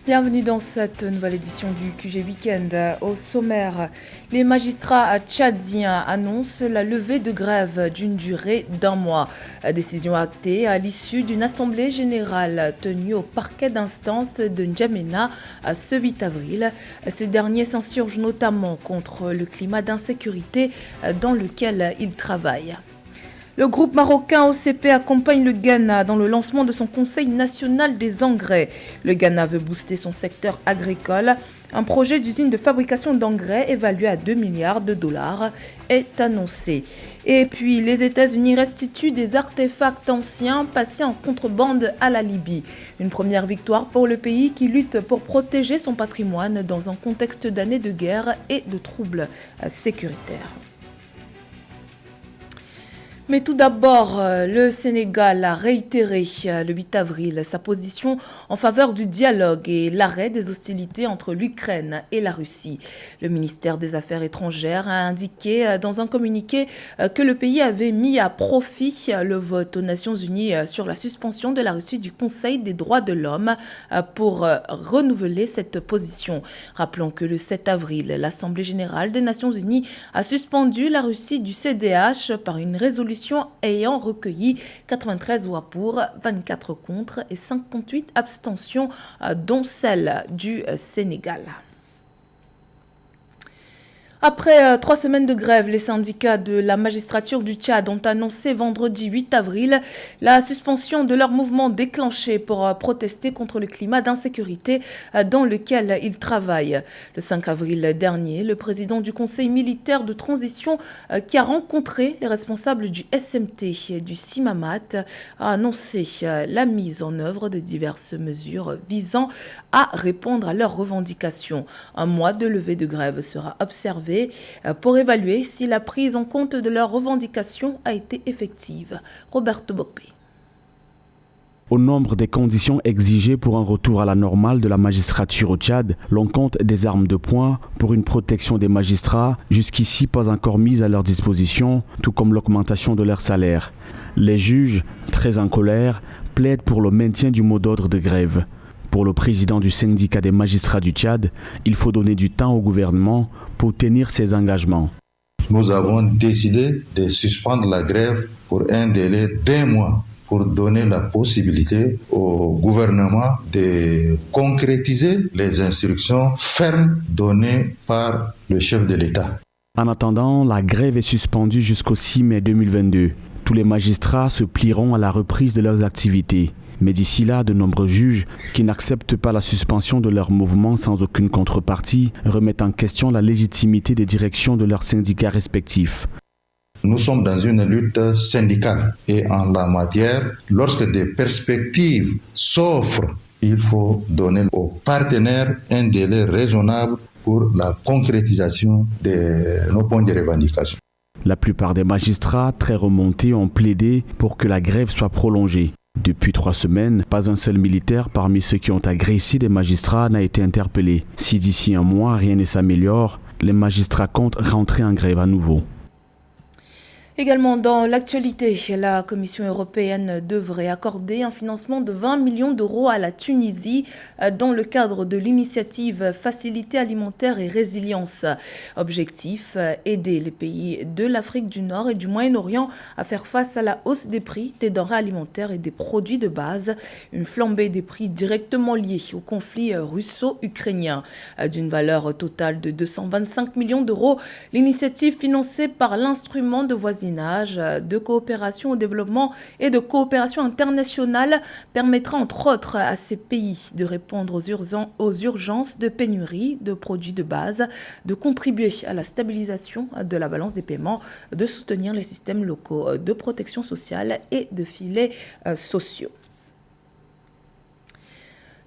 Bienvenue dans cette nouvelle édition du QG Weekend. Au sommaire, les magistrats tchadiens annoncent la levée de grève d'une durée d'1 mois. Décision actée à l'issue d'une assemblée générale tenue au parquet d'instance de N'Djamena ce 8 avril. Ces derniers s'insurgent notamment contre le climat d'insécurité dans lequel ils travaillent. Le groupe marocain OCP accompagne le Ghana dans le lancement de son Conseil national des engrais. Le Ghana veut booster son secteur agricole. Un projet d'usine de fabrication d'engrais évalué à 2 milliards de dollars est annoncé. Et puis, les États-Unis restituent des artefacts anciens passés en contrebande à la Libye. Une première victoire pour le pays qui lutte pour protéger son patrimoine dans un contexte d'années de guerre et de troubles sécuritaires. Mais tout d'abord, le Sénégal a réitéré le 8 avril sa position en faveur du dialogue et l'arrêt des hostilités entre l'Ukraine et la Russie. Le ministère des Affaires étrangères a indiqué dans un communiqué que le pays avait mis à profit le vote aux Nations Unies sur la suspension de la Russie du Conseil des droits de l'homme pour renouveler cette position. Rappelons que le 7 avril, l'Assemblée générale des Nations Unies a suspendu la Russie du CDH par une résolution ayant recueilli 93 voix pour, 24 contre et 58 abstentions, dont celle du Sénégal. Après 3 semaines de grève, les syndicats de la magistrature du Tchad ont annoncé vendredi 8 avril la suspension de leur mouvement déclenché pour protester contre le climat d'insécurité dans lequel ils travaillent. Le 5 avril dernier, le président du Conseil militaire de transition qui a rencontré les responsables du SMT et du Simamat a annoncé la mise en œuvre de diverses mesures visant à répondre à leurs revendications. Un mois de levée de grève sera observé pour évaluer si la prise en compte de leurs revendications a été effective. Roberto Bokpe. Au nombre des conditions exigées pour un retour à la normale de la magistrature au Tchad, l'on compte des armes de poing pour une protection des magistrats, jusqu'ici pas encore mises à leur disposition, tout comme l'augmentation de leur salaire. Les juges, très en colère, plaident pour le maintien du mot d'ordre de grève. Pour le président du syndicat des magistrats du Tchad, il faut donner du temps au gouvernement pour tenir ses engagements. Nous avons décidé de suspendre la grève pour un délai d'1 mois pour donner la possibilité au gouvernement de concrétiser les instructions fermes données par le chef de l'État. En attendant, la grève est suspendue jusqu'au 6 mai 2022. Tous les magistrats se plieront à la reprise de leurs activités. Mais d'ici là, de nombreux juges qui n'acceptent pas la suspension de leur mouvement sans aucune contrepartie remettent en question la légitimité des directions de leurs syndicats respectifs. Nous sommes dans une lutte syndicale et en la matière, lorsque des perspectives s'offrent, il faut donner aux partenaires un délai raisonnable pour la concrétisation de nos points de revendication. La plupart des magistrats très remontés ont plaidé pour que la grève soit prolongée. Depuis 3 semaines, pas un seul militaire parmi ceux qui ont agressé des magistrats n'a été interpellé. Si d'ici 1 mois rien ne s'améliore, les magistrats comptent rentrer en grève à nouveau. Également dans l'actualité, la Commission européenne devrait accorder un financement de 20 millions d'euros à la Tunisie dans le cadre de l'initiative Facilité alimentaire et résilience. Objectif, aider les pays de l'Afrique du Nord et du Moyen-Orient à faire face à la hausse des prix des denrées alimentaires et des produits de base, une flambée des prix directement liée au conflit russo-ukrainien. D'une valeur totale de 225 millions d'euros, l'initiative financée par l'instrument de voisinage, de coopération au développement et de coopération internationale permettra entre autres à ces pays de répondre aux urgences de pénurie de produits de base, de contribuer à la stabilisation de la balance des paiements, de soutenir les systèmes locaux de protection sociale et de filets sociaux.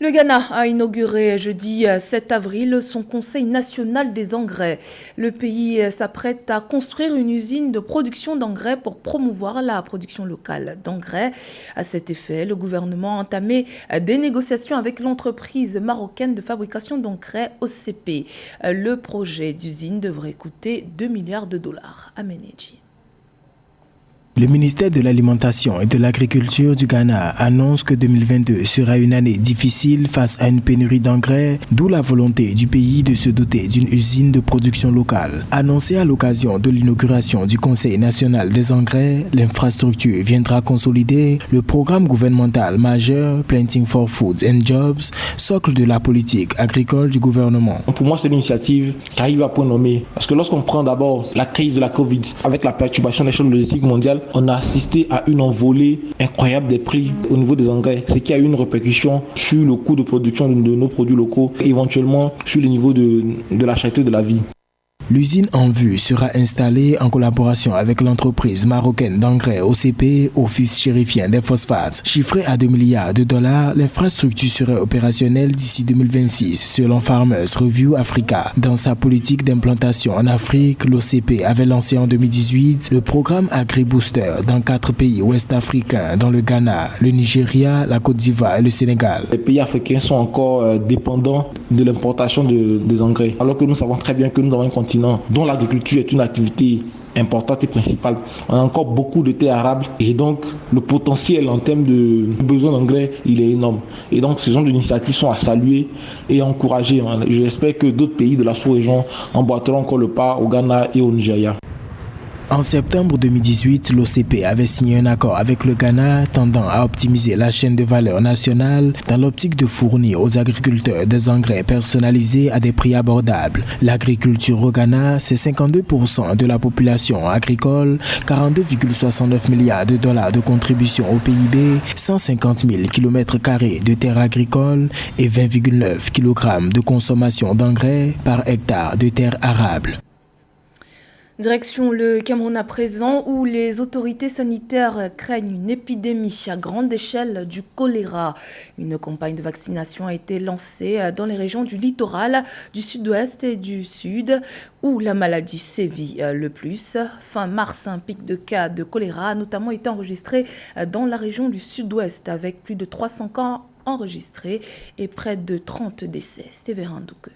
Le Ghana a inauguré jeudi 7 avril son Conseil national des engrais. Le pays s'apprête à construire une usine de production d'engrais pour promouvoir la production locale d'engrais. À cet effet, le gouvernement a entamé des négociations avec l'entreprise marocaine de fabrication d'engrais OCP. Le projet d'usine devrait coûter 2 milliards de dollars à Ménéji. Le ministère de l'Alimentation et de l'Agriculture du Ghana annonce que 2022 sera une année difficile face à une pénurie d'engrais, d'où la volonté du pays de se doter d'une usine de production locale. Annoncé à l'occasion de l'inauguration du Conseil national des engrais, l'infrastructure viendra consolider le programme gouvernemental majeur Planting for Foods and Jobs, socle de la politique agricole du gouvernement. Pour moi, c'est une initiative qui arrive à point nommé. Parce que lorsqu'on prend d'abord la crise de la Covid, avec la perturbation des chaînes logistiques mondiales, on a assisté à une envolée incroyable des prix au niveau des engrais, ce qui a eu une répercussion sur le coût de production de nos produits locaux et éventuellement sur le niveau de la cherté de la vie. L'usine en vue sera installée en collaboration avec l'entreprise marocaine d'engrais OCP, Office chérifien des phosphates. Chiffrée à 2 milliards de dollars, l'infrastructure serait opérationnelle d'ici 2026, selon Farmers Review Africa. Dans sa politique d'implantation en Afrique, l'OCP avait lancé en 2018 le programme AgriBooster dans 4 pays ouest-africains, dont le Ghana, le Nigeria, la Côte d'Ivoire et le Sénégal. Les pays africains sont encore dépendants de l'importation des engrais, alors que nous savons très bien que nous avons un continent dont l'agriculture est une activité importante et principale. On a encore beaucoup de terres arables et donc le potentiel en termes de besoin d'engrais, il est énorme. Et donc ce genre d'initiatives sont à saluer et à encourager. J'espère que d'autres pays de la sous-région emboîteront encore le pas au Ghana et au Nigeria. En septembre 2018, l'OCP avait signé un accord avec le Ghana tendant à optimiser la chaîne de valeur nationale dans l'optique de fournir aux agriculteurs des engrais personnalisés à des prix abordables. L'agriculture au Ghana, c'est 52% de la population agricole, 42,69 milliards de dollars de contribution au PIB, 150 000 km² de terres agricoles et 20,9 kg de consommation d'engrais par hectare de terres arables. Direction le Cameroun à présent, où les autorités sanitaires craignent une épidémie à grande échelle du choléra. Une campagne de vaccination a été lancée dans les régions du littoral, du sud-ouest et du sud, où la maladie sévit le plus. Fin mars, un pic de cas de choléra a notamment été enregistré dans la région du sud-ouest, avec plus de 300 cas enregistrés et près de 30 décès. Séverin Douque.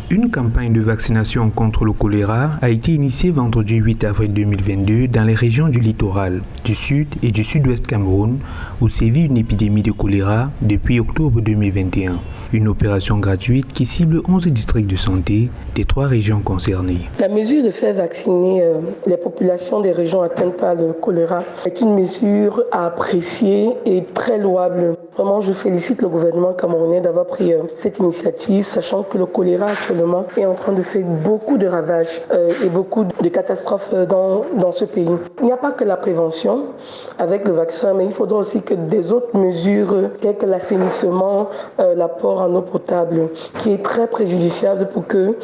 Une campagne de vaccination contre le choléra a été initiée vendredi 8 avril 2022 dans les régions du littoral, du sud et du sud-ouest Cameroun, où sévit une épidémie de choléra depuis octobre 2021. Une opération gratuite qui cible 11 districts de santé des 3 régions concernées. La mesure de faire vacciner les populations des régions atteintes par le choléra est une mesure à apprécier et très louable. Vraiment, je félicite le gouvernement camerounais d'avoir pris cette initiative, sachant que le choléra actuellement est en train de faire beaucoup de ravages et beaucoup de catastrophes dans ce pays. Il n'y a pas que la prévention avec le vaccin, mais il faudra aussi que des autres mesures telles que l'assainissement, l'apport en eau potable, qui est très préjudiciable pour que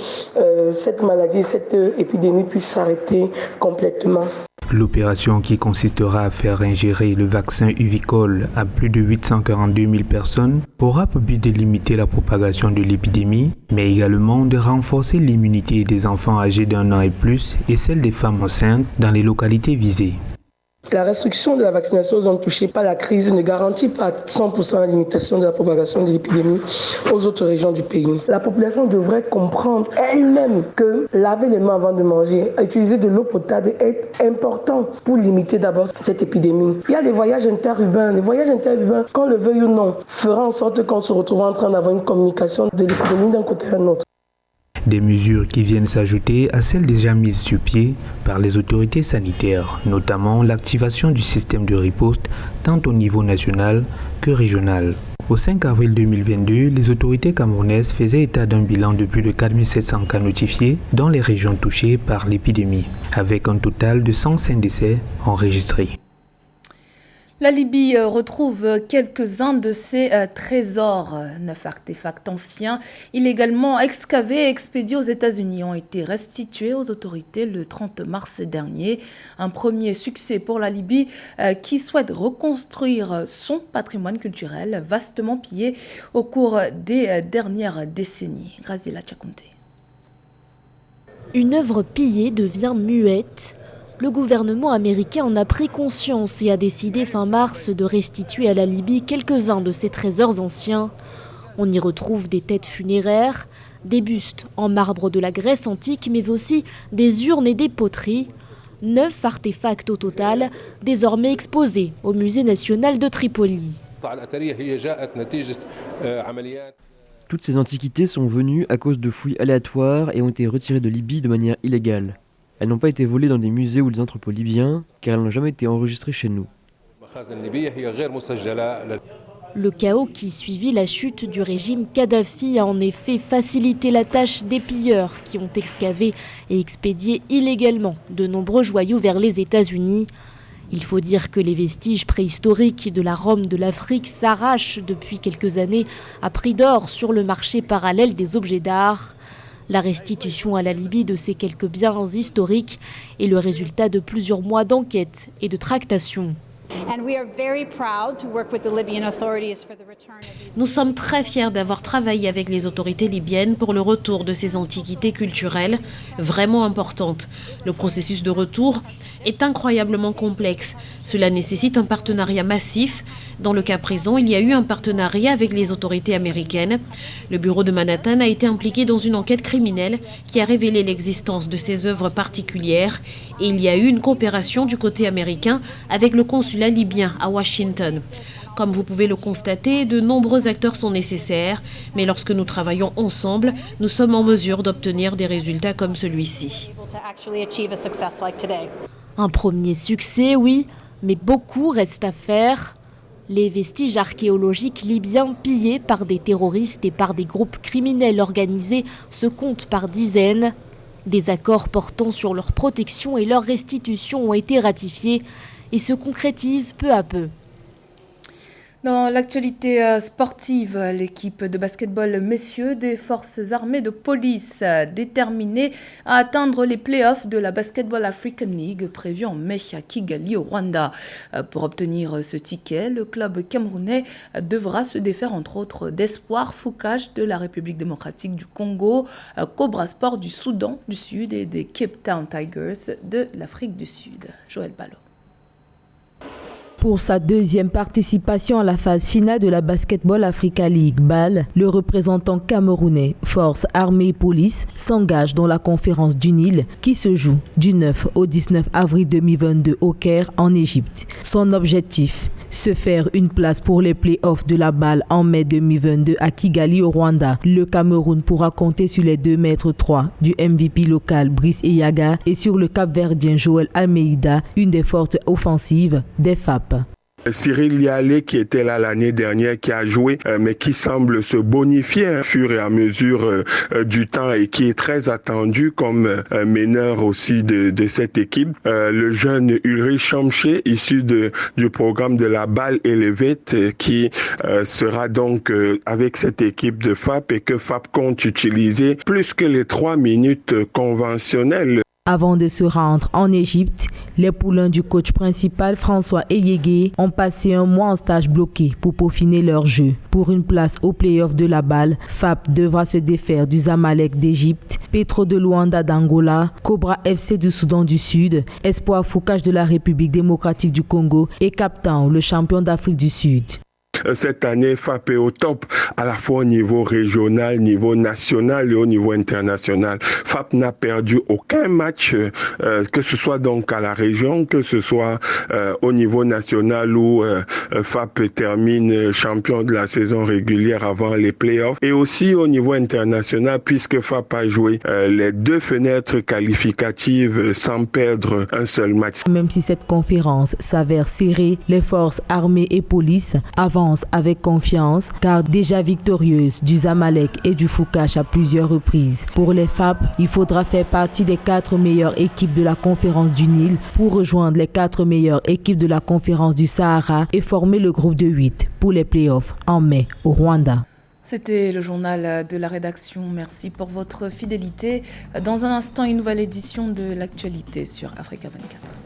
cette maladie, cette épidémie puisse s'arrêter complètement. L'opération, qui consistera à faire ingérer le vaccin Uvicol à plus de 842 000 personnes, aura pour but de limiter la propagation de l'épidémie, mais également de renforcer l'immunité des enfants âgés d'1 an et plus et celle des femmes enceintes dans les localités visées. La restriction de la vaccination aux zones touchées par la crise ne garantit pas 100% la limitation de la propagation de l'épidémie aux autres régions du pays. La population devrait comprendre elle-même que laver les mains avant de manger, utiliser de l'eau potable est important pour limiter d'abord cette épidémie. Il y a les voyages interurbains. Les voyages interurbains, qu'on le veuille ou non, feront en sorte qu'on se retrouve en train d'avoir une communication de l'épidémie d'un côté à l'autre. Des mesures qui viennent s'ajouter à celles déjà mises sur pied par les autorités sanitaires, notamment l'activation du système de riposte tant au niveau national que régional. Au 5 avril 2022, les autorités camerounaises faisaient état d'un bilan de plus de 4 700 cas notifiés dans les régions touchées par l'épidémie, avec un total de 105 décès enregistrés. La Libye retrouve quelques-uns de ses trésors. 9 artefacts anciens, illégalement excavés et expédiés aux États-Unis, ont été restitués aux autorités le 30 mars dernier. Un premier succès pour la Libye qui souhaite reconstruire son patrimoine culturel vastement pillé au cours des dernières décennies. Graziella Tchakounté. Une œuvre pillée devient muette. Le gouvernement américain en a pris conscience et a décidé fin mars de restituer à la Libye quelques-uns de ses trésors anciens. On y retrouve des têtes funéraires, des bustes en marbre de la Grèce antique, mais aussi des urnes et des poteries. 9 artefacts au total, désormais exposés au Musée national de Tripoli. Toutes ces antiquités sont venues à cause de fouilles aléatoires et ont été retirées de Libye de manière illégale. Elles n'ont pas été volées dans des musées ou des entrepôts libyens, car elles n'ont jamais été enregistrées chez nous. Le chaos qui suivit la chute du régime Kadhafi a en effet facilité la tâche des pilleurs qui ont excavé et expédié illégalement de nombreux joyaux vers les États-Unis. Il faut dire que les vestiges préhistoriques de la Rome de l'Afrique s'arrachent depuis quelques années à prix d'or sur le marché parallèle des objets d'art. La restitution à la Libye de ces quelques biens historiques est le résultat de plusieurs mois d'enquête et de tractations. Nous sommes très fiers d'avoir travaillé avec les autorités libyennes pour le retour de ces antiquités culturelles vraiment importantes. Le processus de retour est incroyablement complexe. Cela nécessite un partenariat massif. Dans le cas présent, il y a eu un partenariat avec les autorités américaines. Le bureau de Manhattan a été impliqué dans une enquête criminelle qui a révélé l'existence de ces œuvres particulières. Et il y a eu une coopération du côté américain avec le consulat libyen à Washington. Comme vous pouvez le constater, de nombreux acteurs sont nécessaires, mais lorsque nous travaillons ensemble, nous sommes en mesure d'obtenir des résultats comme celui-ci. Un premier succès, oui, mais beaucoup reste à faire. Les vestiges archéologiques libyens pillés par des terroristes et par des groupes criminels organisés se comptent par dizaines. Des accords portant sur leur protection et leur restitution ont été ratifiés et se concrétisent peu à peu. Dans l'actualité sportive, l'équipe de basketball messieurs des forces armées de police déterminée à atteindre les playoffs de la Basketball African League prévue en mai à Kigali au Rwanda. Pour obtenir ce ticket, le club camerounais devra se défaire entre autres d'Espoir Foucache de la République démocratique du Congo, Cobra Sport du Soudan du Sud et des Cape Town Tigers de l'Afrique du Sud. Joël Ballot. Pour sa deuxième participation à la phase finale de la Basketball Africa League BAL, le représentant camerounais Force Armée et Police s'engage dans la conférence du Nil qui se joue du 9 au 19 avril 2022 au Caire en Égypte. Son objectif, se faire une place pour les playoffs de la BAL en mai 2022 à Kigali au Rwanda. Le Cameroun pourra compter sur les 2,3 m du MVP local Brice Eyaga et sur le Cap-Verdien Joël Almeida, une des forces offensives des FAP. Cyril Lialé qui était là l'année dernière, qui a joué, mais qui semble se bonifier au fur et à mesure du temps et qui est très attendu comme meneur aussi de cette équipe. Le jeune Ulrich Chamché, issu du programme de la BAL Elevate, qui sera donc avec cette équipe de FAP et que FAP compte utiliser plus que les 3 minutes conventionnelles. Avant de se rendre en Égypte, les poulains du coach principal François Eyégué ont passé un mois en stage bloqué pour peaufiner leur jeu. Pour une place au play-off de la BAL, FAP devra se défaire du Zamalek d'Égypte, Petro de Luanda d'Angola, Cobra FC du Soudan du Sud, Espoir Foucache de la République démocratique du Congo et Cape Town, le champion d'Afrique du Sud. Cette année, FAP est au top, à la fois au niveau régional, niveau national et au niveau international. FAP n'a perdu aucun match, que ce soit donc à la région, que ce soit au niveau national où FAP termine champion de la saison régulière avant les playoffs, et aussi au niveau international puisque FAP a joué les 2 fenêtres qualificatives sans perdre un seul match. Même si cette conférence s'avère serrée, les forces armées et police avancent avec confiance car déjà victorieuse du Zamalek et du Foucache à plusieurs reprises. Pour les FAP, il faudra faire partie des 4 meilleures équipes de la conférence du Nil pour rejoindre les 4 meilleures équipes de la conférence du Sahara et former le groupe de 8 pour les playoffs en mai au Rwanda. C'était le journal de la rédaction. Merci pour votre fidélité. Dans un instant, une nouvelle édition de l'actualité sur Africa 24.